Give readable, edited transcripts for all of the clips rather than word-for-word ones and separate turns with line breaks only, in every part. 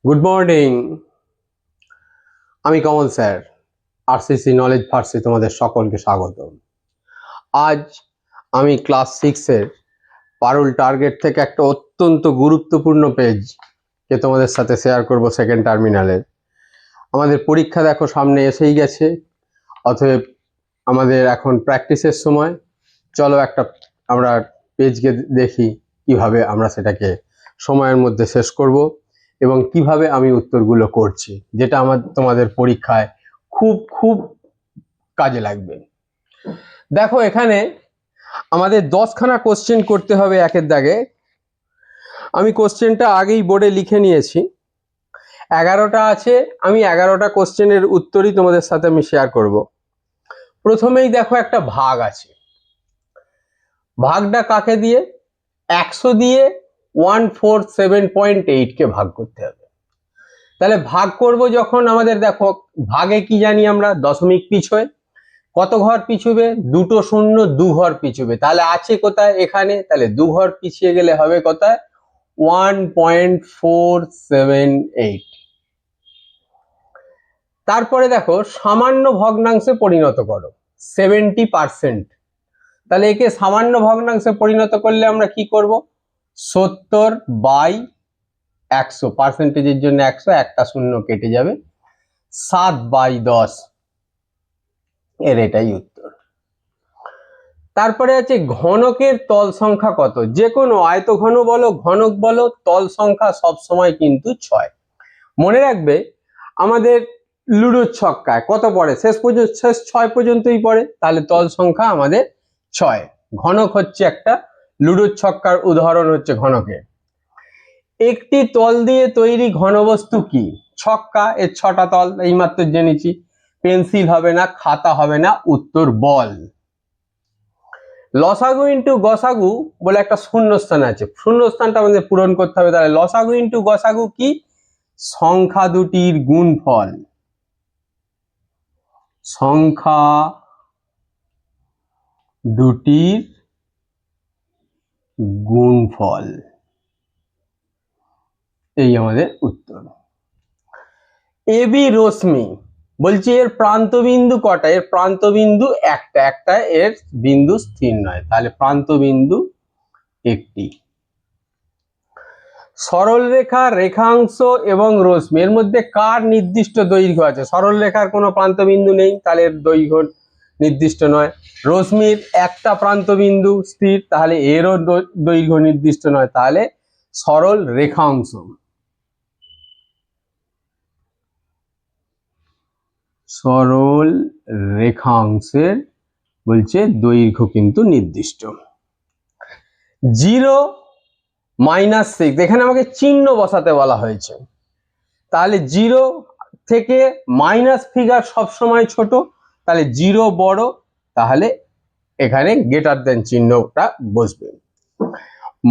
Good morning. আমি কমল sir, RCC knowledge ভার্সে তোমাদের সকলকে স্বাগত। আজ আমি ক্লাস 6-এর পারুল টার্গেট থেকে একটা অত্যন্ত গুরুত্বপূর্ণ পেজকে তোমাদের সাথে শেয়ার করব। সেকেন্ড টার্মিনালের আমাদের পরীক্ষা দেখো সামনে এসেই গেছে, অতএব আমাদের এখন প্র্যাকটিসের সময়। চলো একটা আমরা পেজকে দেখি কিভাবে আমরা সেটাকে সময়ের মধ্যে শেষ করব এবং কিভাবে আমি উত্তরগুলো করছি, যেটা তোমাদের পরীক্ষায় খুব খুব কাজে লাগবে। দেখো এখানে আমাদের 10খানা কোশ্চেন করতে হবে একের দাগে। আমি কোশ্চেনটা আগেই বোর্ডে লিখে নিয়েছি, 11টা আছে। আমি 11টা কোশ্চেনের উত্তরই তোমাদের সাথে আমি শেয়ার করব। প্রথমেই দেখো একটা ভাগ আছে, ভাগটা কাকে দিয়ে? 100 দিয়ে 147.8 কে ভাগ করতে হবে। তাহলে ভাগ করব যখন, আমাদের দেখো ভাগে কি জানি আমরা, দশমিক পিছোয় কত ঘর পিছুবে? দুটো শূন্য, 2 ঘর পিছুবে। তাহলে আছে কোথায়? এখানে। তাহলে 2 ঘর পিছিয়ে গেলে হবে কোথায়? 1.478। তারপরে দেখো সামান্য ভগ্নাংশে পরিণত করো, 70%। তাহলে একে সামান্য ভগ্নাংশে পরিণত করলে আমরা কি করব? 70/100, পার্সেন্টেজের জন্য 100, একটা শূন্য কেটে যাবে, 7/10 এর এটাই উত্তর। তারপরে আছে ঘনকের তল সংখ্যা কত? যে কোনো আয়তঘন বলো, ঘনক বলো, তল সংখ্যা সব সময় কিন্তু 6। মনে রাখবে আমাদের লুডোর ছক্কায় কত পড়ে? শেষ 6 পর্যন্তই পড়ে। তাহলে তল সংখ্যা আমাদের 6। ঘনক হচ্ছে একটা, লুডোর ছক্কার উদাহরণ হচ্ছে ঘনকের। একটি তল দিয়ে তৈরি ঘনবস্তু কি? ছক্কা, এর 6টা তল এইমাত্র জেনেছি। পেন্সিল হবে না, খাতা হবে না, উত্তর বল। লসাগু ইন্টু গসাগু বলে একটা শূন্যস্থান আছে, শূন্যস্থানটা আমাদের পূরণ করতে হবে। তাহলে লসাগু ইন্টু গসাগু কি? সংখ্যা দুটির গুণফল। সংখ্যা দুটির গুণফল, এই আমাদের উত্তর। এবি রশ্মি বলছি এর প্রান্তবিন্দু কটা? এর প্রান্তবিন্দু একটা, এর বিন্দু স্থির নয়, তাহলে প্রান্তবিন্দু একটি। সরল রেখা, রেখাংশ এবং রশ্মি এর মধ্যে কার নির্দিষ্ট দৈর্ঘ্য আছে? সরল রেখার কোনো প্রান্তবিন্দু নেই, তাহলে এর দৈর্ঘ্য নির্দিষ্ট নয়। রশ্মির একটা প্রান্তবিন্দু স্থির, তাহলে এরও দৈর্ঘ্য নির্দিষ্ট নয়, তাহলে সরল রেখাংশ। সরল রেখাংশের বলছে দৈর্ঘ্য কিন্তু নির্দিষ্ট। 0-6, এখানে আমাকে চিহ্ন বসাতে বলা হয়েছে। তাহলে 0 থেকে মাইনাস ফিগার সবসময় ছোট, তাহলে 0 বড়, তাহলে এখানে গ্রেটার দেন চিহ্নটা বসবে।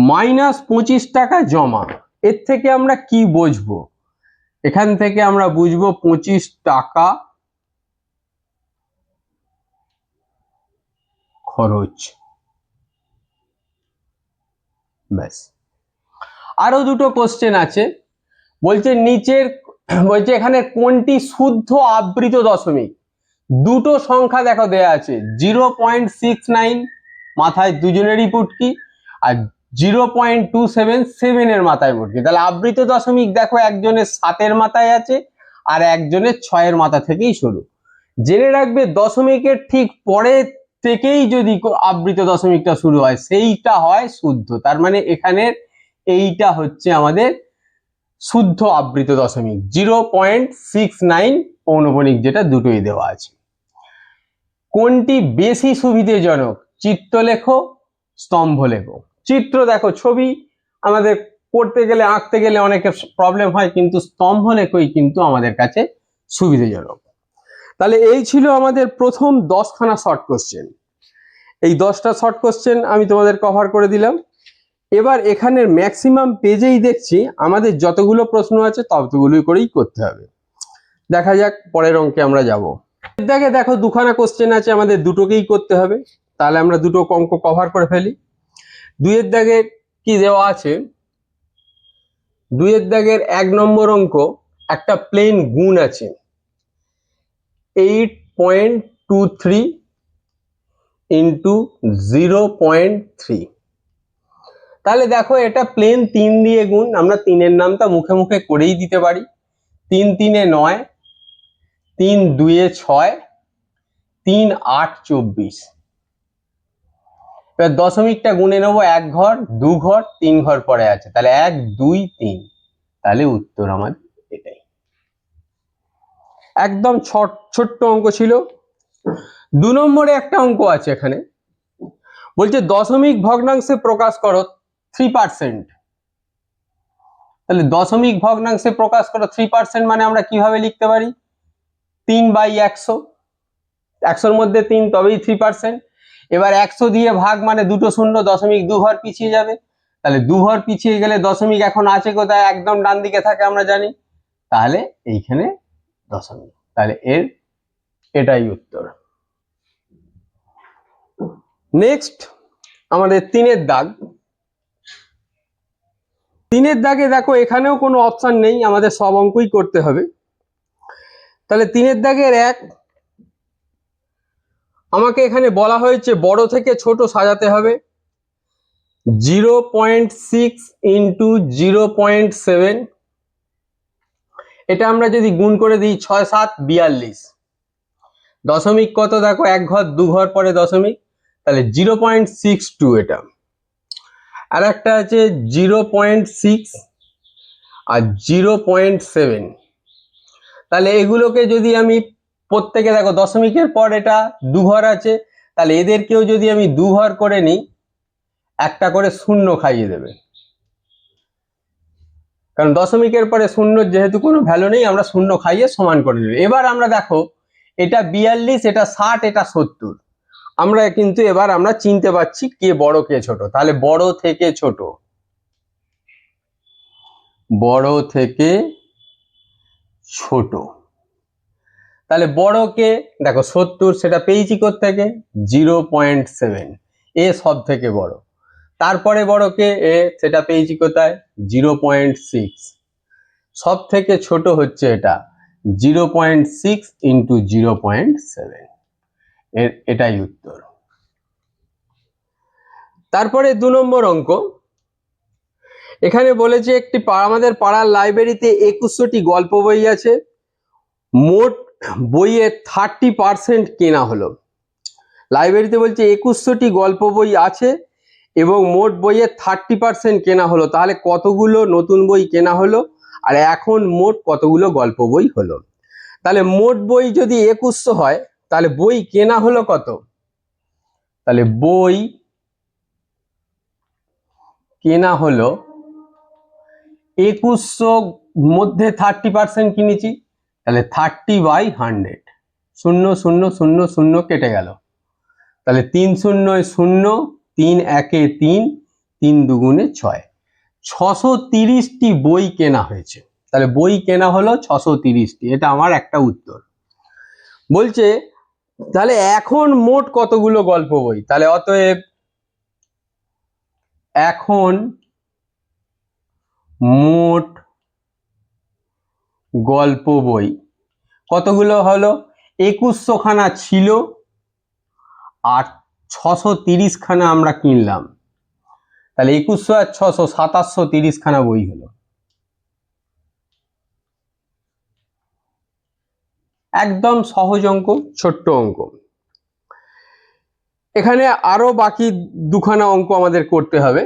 -25 টাকা জমা, এর থেকে আমরা কি বুঝবো? এখান থেকে আমরা বুঝবো 25 টাকা খরচ, ব্যাস। আরো দুটো কোশ্চেন আছে, বলছে নিচের, বলছে এখানে কোনটি শুদ্ধ আবৃত দশমিক? দুটো সংখ্যা দেখো দেয়া আছে, 0.69 মাথায় দুজনেরই পুটকি, আর 0.277 এর মাথায় পুটকি। তাহলে আবৃত দশমিক দেখো একজনের 7-এর মাথায় আছে আর একজনের 6-এর মাথা থেকেই শুরু। জেনে রাখবে দশমিকের ঠিক পরে থেকেই যদি আবৃত দশমিকটা শুরু হয় সেইটা হয় শুদ্ধ। তার মানে এখানের এইটা হচ্ছে আমাদের শুদ্ধ আবৃত দশমিক, 0.69 পৌনঃপুনিক, যেটা দুটোই দেওয়া আছে। কোনটি বেশি সুবিধাজনক? চিত্র লেখো, স্তম্ভ লেখো। চিত্র দেখো, ছবি আমাদের করতে গেলে, আঁকতে গেলে অনেকের প্রবলেম হয়, কিন্তু স্তম্ভ লেখোই কিন্তু আমাদের কাছে সুবিধাজনক। তাহলে এই ছিল আমাদের প্রথম 10খানা শর্ট কোশ্চেন। এই 10টা শর্ট কোশ্চেন আমি তোমাদের কভার করে দিলাম। এবার এখানের ম্যাক্সিমাম পেজেই দেখছি আমাদের যতগুলো প্রশ্ন আছে ততগুলোই করেই করতে হবে। দেখা যাক পরের অঙ্কে আমরা যাব। দেখো 2খানা কোশ্চেন আছে, আমাদের দুটোকেই করতে হবে, তাহলে আমরা দুটো অঙ্ক কভার করে ফেলি। 2-এর দাগে কি দেওয়া আছে? দুইয়ের দাগের 1 নম্বর অঙ্ক একটা প্লেন গুণ আছে 8.23 ইন্টু 0.3। তাহলে দেখো এটা প্লেন 3 দিয়ে গুণ, আমরা 3-এর নামটা মুখে মুখে করেই দিতে পারি। 3 3-এ 9, 3 2-এ 6, 3 8 24। এবার দশমিকটা গুণে নেবো 1 ঘর 2 ঘর 3 ঘর পরে আছে, তাহলে 1 2 3। তাহলে উত্তর আমাদের এটাই। একদম ছোট্ট অঙ্ক ছিল। 2 নম্বরে একটা অঙ্ক আছে এখানে, বলছে দশমিক ভগ্নাংশে প্রকাশ করো 3%। তাহলে দশমিক ভগ্নাংশে প্রকাশ করো 3% মানে আমরা কিভাবে লিখতে পারি? 3/100, 100-র মধ্যে 3 তবেই 3%। এবার 100 দিয়ে ভাগ মানে দুটো শূন্য, দশমিক 2 ঘর পিছিয়ে যাবে। তাহলে 2 ঘর পিছিয়ে গেলে দশমিক এখন আছে কোথায়? একদম ডান দিকে থাকে, আমরা জানি। তাহলে এইখানে দশমিক, তাহলে এটাই উত্তর। নেক্সট আমাদের 3-এর দাগ। 3-এর দাগে দেখো এখানেও কোনো অপশন নেই, আমাদের সব অঙ্কই করতে হবে। তাহলে 3-এর দাগের 1, আমাকে এখানে বলা হয়েছে বড় থেকে ছোট সাজাতে হবে। 0.6 ইন্টু 0.7, এটা আমরা যদি গুণ করে দিই 6 7 42। দশমিক কত দেখো? 1 ঘর 2 ঘর পরে দশমিক, তাহলে 0.62 এটা। আর একটা আছে 0.6 আর 0.7। তাহলে এগুলোকে যদি আমি প্রত্যেকে দেখো দশমিকের পর এটা 2 ঘর আছে, তাহলে এদেরকেও যদি আমি 2 ঘর করে নিই, একটা করে শূন্য খাইয়ে দেবে, কারণ দশমিকের পরে শূন্য যেহেতু কোনো ভ্যালু নেই, আমরা শূন্য খাইয়ে সমান করে নেব। এবার আমরা দেখো এটা 42, এটা 60, এটা 70। আমরা কিন্তু এবার আমরা চিনতে পারছি কে বড় কে ছোট। তাহলে বড় থেকে ছোট, বড় থেকে ছোট। তাহলে বড় কে দেখো 70, সেটা পেয়েছি কোত্থেকে? 0.7, এ সব থেকে বড়। তারপরে বড় কে? এ, সেটা পেয়েছি কোথায়? 0.6। সব থেকে ছোট হচ্ছে এটা 0.6 ইন্টু 0.7। এটাই উত্তর। তারপরে 2 নম্বর অঙ্ক, এখানে বলেছে একটি আমাদের পাড়ার লাইব্রেরিতে 2100টি গল্প বই আছে, মোট বইয়ের 30% কেনা হলো। লাইব্রেরিতে বলছে 2100টি গল্প বই আছে এবং মোট বইয়ের 30% কেনা হলো, তাহলে কতগুলো নতুন বই কেনা হলো আর এখন মোট কতগুলো গল্প বই হলো? তাহলে মোট বই যদি 2100 হয়, তাহলে বই কেনা হলো কত? তাহলে বই কেনা হলো 2100, মধ্যে 30% কিনেছি, তাহলে 30/100। 0 0 0 0 কেটে গেল, তাহলে 3 0 0, 3 1 3, 3 2 6, 630টি বই কেনা হয়েছে। তাহলে বই কেনা হলো 630টি, এটা আমার একটা উত্তর। বলছে তাহলে এখন মোট কতগুলো গল্প বই? তাহলে অতএব এখন মোট গল্প বই কতগুলো হলো? 2100 খানা ছিল আর 630 খানা আমরা কিনলাম, তাহলে 2100 আর 600 2730 খানা বই হলো। একদম সহজ অঙ্ক, ছোট্ট অঙ্ক। এখানে আরো বাকি দুখানা অঙ্ক আমাদের করতে হবে।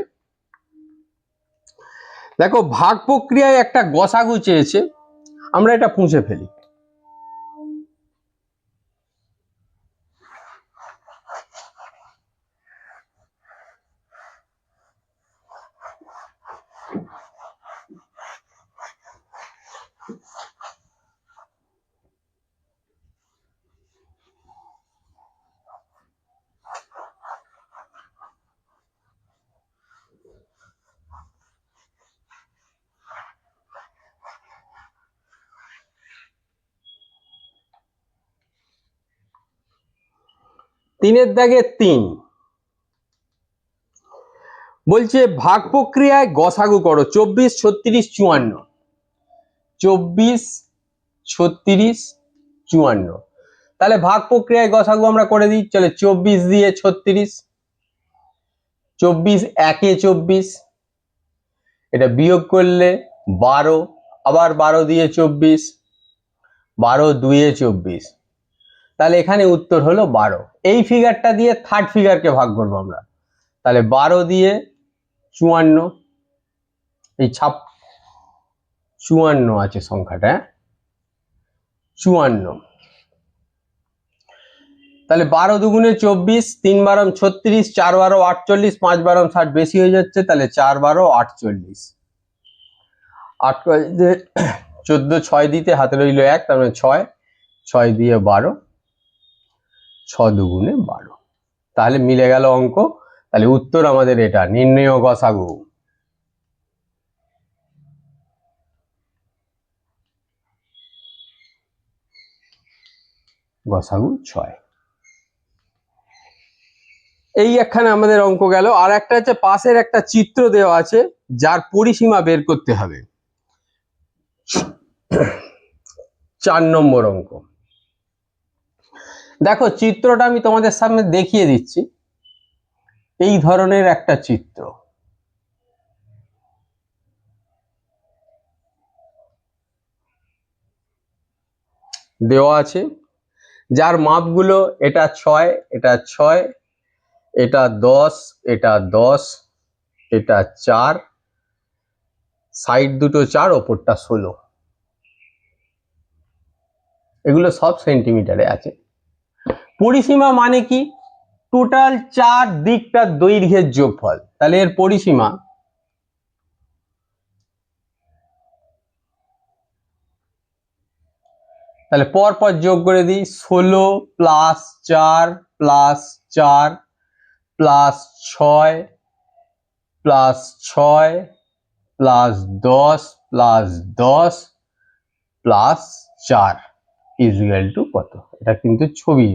দেখো ভাগ প্রক্রিয়ায় একটা গসাগু চেয়েছে, আমরা এটা পুঁছে ফেলি। তিনের দাগে 3, বলছে ভাগ প্রক্রিয়ায় গসাগু করো 24, 36, 54। 24, 36, 54। তাহলে ভাগ প্রক্রিয়ায় গসাগু আমরা করে দিই। চলে 24 দিয়ে 36, 24 একে 24, এটা বিয়োগ করলে 12, আবার 12 দিয়ে 24, 12 দুয়ে 24। তাহলে এখানে উত্তর হলো 12। এই ফিগারটা দিয়ে থার্ড ফিগারকে ভাগ করবো আমরা। তাহলে 12 দিয়ে 54, এই 54 আছে সংখ্যাটা, 54। তাহলে 12 দুগুণে 24, 3 বারম 36, 4 বারো 48, 5 বারম 60, বেশি হয়ে যাচ্ছে। তাহলে 4 বারো 48, 14, 6 দিতে হাতে রইল 1, তার মানে 6, 6 দিয়ে 12, 6 দুগুণে 12। তাহলে মিলে গেল অঙ্ক। তাহলে উত্তর আমাদের এটা, নির্ণেয় গসাগু। গসাগু 6। এই একখানে আমাদের অঙ্ক গেল। আর একটা হচ্ছে পাশের একটা চিত্র দেওয়া আছে যার পরিসীমা বের করতে হবে। 4 নম্বর অঙ্ক। দেখো চিত্রটা আমি তোমাদের সামনে দেখিয়ে দিচ্ছি। এই ধরনের একটা চিত্র দেওয়া আছে, যার মাপগুলো এটা 6, এটা 6, এটা 10, এটা 10, এটা 4, সাইড দুটো 4, ওপরটা 16। এগুলো সব সেন্টিমিটারে আছে। পরিসীমা মানে কি? টোটাল 4 দিকটার দৈর্ঘ্যের যোগফল। তাহলে এর পরিসীমা তাহলে পর যোগ করে দিই। 16 plus 4 plus 4 plus 6 plus 6 plus 10 plus 10 plus 4 equal to কত? এটা কিন্তু ছবি।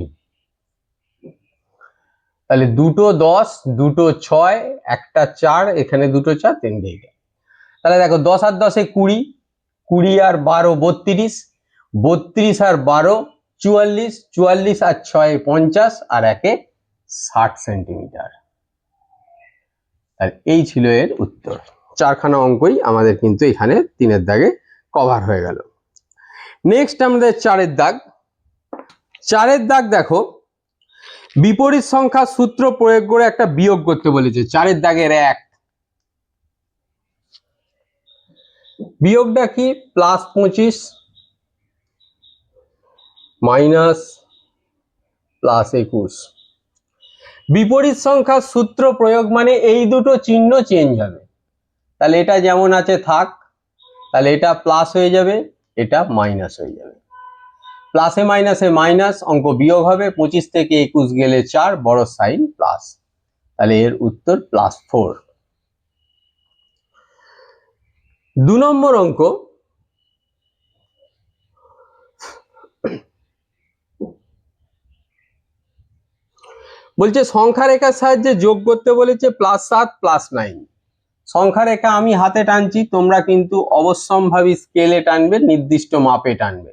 তাহলে দুটো 10, দুটো 6, একটা 4, এখানে দুটো 4, তিনটে এটা। তাহলে দেখো 10 আর 10 এ 20, 20 আর 12 32, 32 আর 12 44, 44 আর 6 50, আর 1 60 সেন্টিমিটার। আর এই ছিল এর উত্তর। 4খানা অঙ্কই আমাদের কিন্তু এখানে 3-এর দাগে কভার হয়ে গেল। নেক্সট আমাদের 4-এর দাগ। 4-এর দাগ দেখো, বিপরীত সংখ্যা সূত্র প্রয়োগ করে একটা বিয়োগ করতে বলেছে। 4-এর দাগের 1। বিয়োগটা কি? Plus 25 minus plus 21। বিপরীত সংখ্যার সূত্র প্রয়োগ মানে এই দুটো চিহ্ন চেঞ্জ হবে। তাহলে এটা যেমন আছে থাক, তাহলে এটা প্লাস হয়ে যাবে, এটা মাইনাস হয়ে যাবে। প্লাসে মাইনাসে মাইনাস, অঙ্ক বিয়োগ হবে। 25 থেকে 21 গেলে 4, বড় সাইন প্লাস। তাহলে এর উত্তর +4। 2 নম্বর অঙ্ক। বলছে সংখ্যা রেখার সাহায্যে যোগ করতে বলেছে +7 +9। সংখ্যা রেখা আমি হাতে টানছি, তোমরা কিন্তু অবশ্যম্ভাবী স্কেলে টানবে, নির্দিষ্ট মাপে টানবে।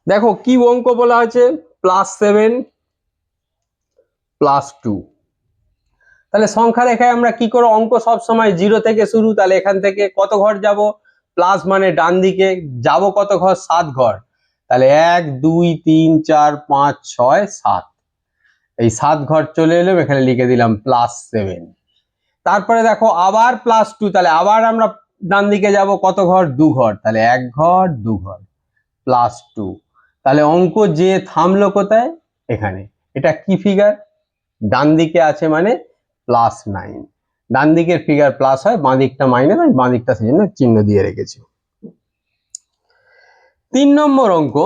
দেখো কি অঙ্ক বলা আছে, +7 +2। তাহলে সংখ্যা রেখায় আমরা কি করব? অঙ্ক সব সময় 0 থেকে শুরু। তাহলে এখান থেকে কত ঘর যাব? প্লাস মানে ডান দিকে যাব কত ঘর? 7 ঘর। তাহলে 1 2 3 4 5 6 7, এই 7 ঘর চলে এলাম, এখানে লিখে দিলাম +7। তারপরে দেখো আবার +2, তাহলে আবার আমরা ডান দিকে যাব কত ঘর? 2 ঘর। তাহলে 1 ঘর 2 ঘর +2। তাহলে অঙ্ক যে থামলো কোথায়? এখানে। এটা কি ফিগার? ডান দিকে আছে মানে +9। ডান দিকের ফিগার প্লাস হয়, বাঁ দিকটা মাইনাস হয়, বাঁ দিকটা সেজন্য চিহ্ন দিয়ে রেখেছি। 3 নম্বর অঙ্ক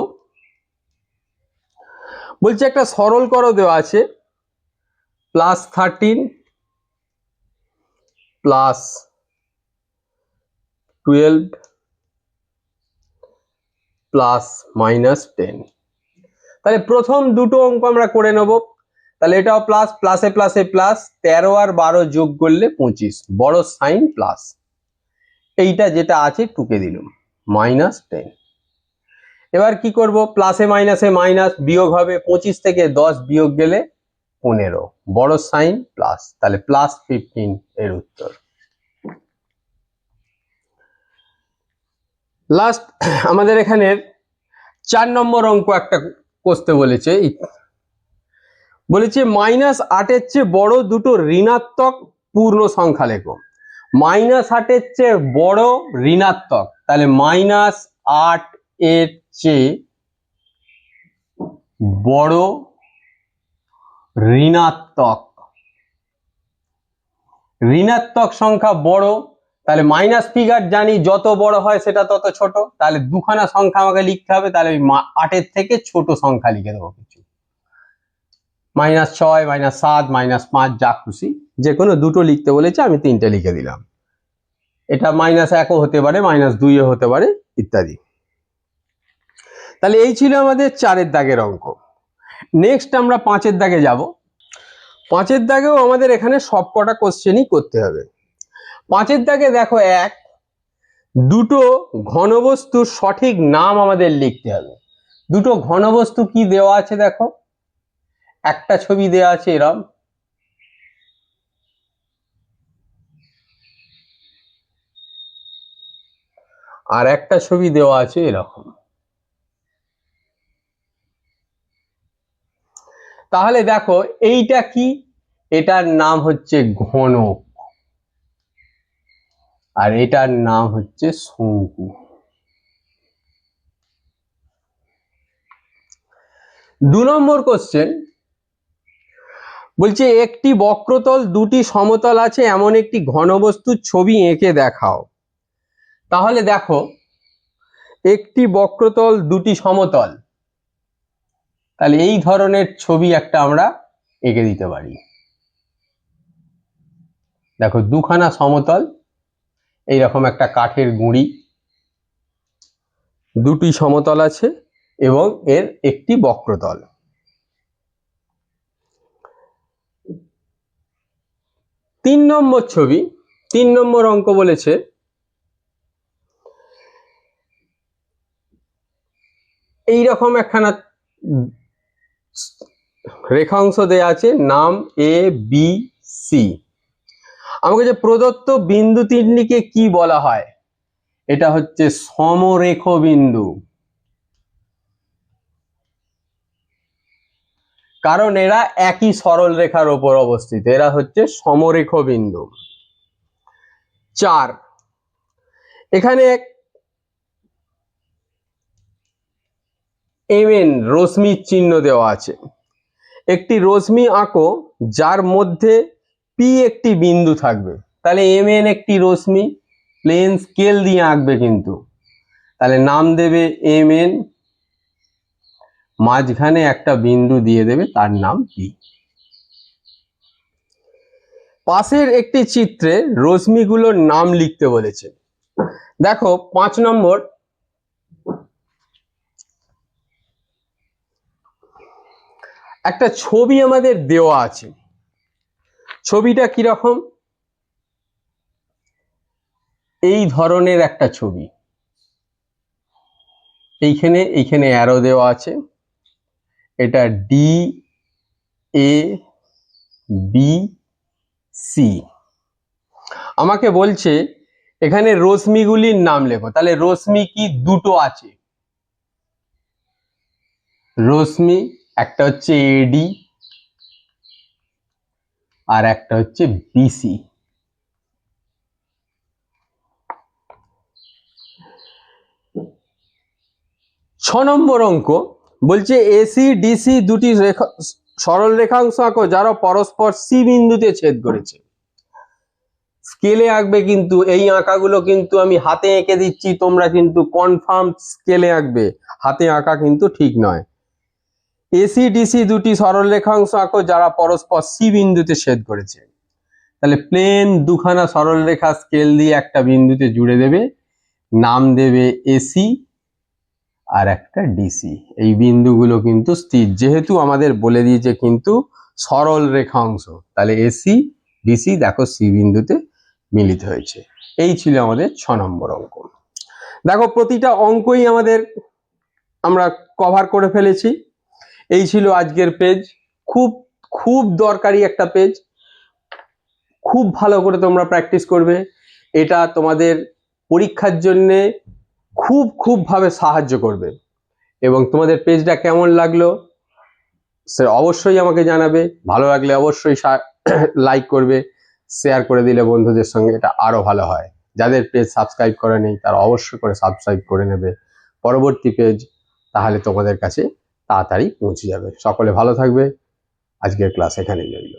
বলছে একটা সরল করো দেওয়া আছে +13 +12 +-10। তাহলে প্রথম দুটো অঙ্ক আমরা করে নেব। তাহলে এটাও প্লাস, প্লাসে প্লাসে প্লাস, 13 আর 12 যোগ করলে 25, বড় সাইন প্লাস, এইটা যেটা আছে টুকে দিলাম -10। এবার কি করব, প্লাসে মাইনাসে মাইনাস, বিয়োগ হবে, 25 থেকে 10 বিয়োগ গেলে 15, বড় সাইন প্লাস, তাহলে +15 এর উত্তর। লাস্ট আমাদের এখানে 4 নম্বর অঙ্ক একটা করতে বলেছে। -8 এর চেয়ে বড় দুটো ঋণাত্মক পূর্ণ সংখ্যা লেখো। -8 এর চেয়ে বড় ঋণাত্মক, তাহলে -8 এর চেয়ে বড় ঋণাত্মক সংখ্যা বড়, তাহলে মাইনাস ফিগার জানি যত বড় হয় সেটা তত ছোট, তাহলে দুখানা সংখ্যা আমাকে লিখতে হবে, তাহলে 8 এর থেকে ছোট সংখ্যা লিখে দেবো কিছু, -6, -7, -5, যা খুশি, যে কোনো দুটো লিখতে বলেছে, আমি 3টে লিখে দিলাম। এটা -1ও হতে পারে, -2ও হতে পারে, ইত্যাদি। তাহলে এই ছিল আমাদের 4-এর দাগের অঙ্ক। নেক্সট আমরা 5-এর দাগে যাব। 5-এর দাগেও আমাদের এখানে সবকটা কোশ্চেনই করতে হবে। 5-এর দাগে দেখো, দুটো ঘনবস্তুর সঠিক নাম আমাদের লিখতে হবে। দুটো ঘনবস্তু কি দেওয়া আছে দেখো, একটা ছবি দেওয়া আছে এরকম, আর একটা ছবি দেওয়া আছে এরকম। তাহলে দেখো এইটা কি, এটার নাম হচ্ছে ঘনক, আর এটার নাম হচ্ছে শঙ্কু। 2 নম্বর কোশ্চেন বলছে একটি বক্রতল, দুটি সমতল আছে, এমন একটি ঘনবস্তুর ছবি এঁকে দেখাও। তাহলে দেখো একটি বক্রতল, দুটি সমতল, তাহলে এই ধরনের ছবি একটা আমরা এঁকে দিতে পারি। দেখো দুখানা সমতল, এইরকম একটা কাঠের গুঁড়ি, দুটি সমতল আছে এবং এর একটি বক্রতল। 3 নম্বর ছবি, 3 নম্বর অঙ্ক বলেছে এইরকম একখানা রেখাংশ দেয়া আছে, নাম ABC। আমাকে যে প্রদত্ত বিন্দু তিনটিকে কি বলা হয়, এটা হচ্ছে সমরেখ বিন্দু, কারণ এরা একই সরল রেখার উপর অবস্থিত, এরা হচ্ছে সমরেখ বিন্দু। 4, এখানে MN রশ্মির চিহ্ন দেওয়া আছে। একটি রশ্মি আঁকো যার মধ্যে P একটি বিন্দু থাকবে। তাহলে MN একটি রশ্মি, প্লেন স্কেল দিয়ে আঁকবে কিন্তু, তাহলে নাম দেবে MN, মাঝখানে একটা বিন্দু দিয়ে দেবে, তার নাম P। পাশের একটি চিত্রে রশ্মিগুলোর নাম লিখতে বলেছে। দেখো 5 নম্বর, একটা ছবি আমাদের দেওয়া আছে। ছবিটা কিরকম, এই ধরনের একটা ছবি, এইখানে অ্যারো দেওয়া আছে, এটা DABC। আমাকে বলছে এখানে রশ্মিগুলির নাম লেখো। তাহলে রশ্মি কি, দুটো আছে রশ্মি, একটা হচ্ছে AD আর একটা হচ্ছে BC। 6 নম্বর অঙ্ক বলছে AC DC দুটি সরল রেখাংশ আঁকো যারা পরস্পর C বিন্দুতে ছেদ করেছে। স্কেলে আঁকবে, কিন্তু এই আঁকাগুলো কিন্তু আমি হাতে এঁকে দিচ্ছি, তোমরা কিন্তু কনফার্ম স্কেলে আঁকবে, হাতে আঁকা কিন্তু ঠিক নয়। এসি ডিসি দুটি সরলরেখাংশ আঁকো যারা পরস্পর সি বিন্দুতে ছেদ করেছে। তাহলে প্লেন দুখানা সরলরেখা স্কেল দিয়ে একটা বিন্দুতে জুড়ে দেবে, নাম দেবে এসি আর একটা ডিসি। এই বিন্দুগুলো কিন্তু স্থির, যেহেতু আমাদের বলে দিয়েছে কিন্তু সরল রেখাংশ, তাহলে এসি ডিসি দেখো সি বিন্দুতে মিলিত হয়েছে। এই ছিল আমাদের 6 নম্বর অঙ্ক। দেখো প্রতিটা অঙ্কই আমাদের আমরা কভার করে ফেলেছি। এই ছিল আজকের পেজ, খুব খুব দরকারি একটা পেজ, খুব ভালো করে তোমরা প্র্যাকটিস করবে, এটা তোমাদের পরীক্ষার জন্যে খুব খুব ভাবে সাহায্য করবে। এবং তোমাদের পেজটা কেমন লাগলো সে অবশ্যই আমাকে জানাবে, ভালো লাগলে অবশ্যই লাইক করবে, শেয়ার করে দিলে বন্ধুদের সঙ্গে এটা আরো ভালো হয়। যাদের পেজ সাবস্ক্রাইব করা নেই তারা অবশ্যই করে সাবস্ক্রাইব করে নেবে পরবর্তী পেজ, তাহলে তোমাদের কাছে তাড়াতাড়ি পৌঁছে যাবে। সকলে ভালো থাকবে, আজকের ক্লাস এখানেই রইল।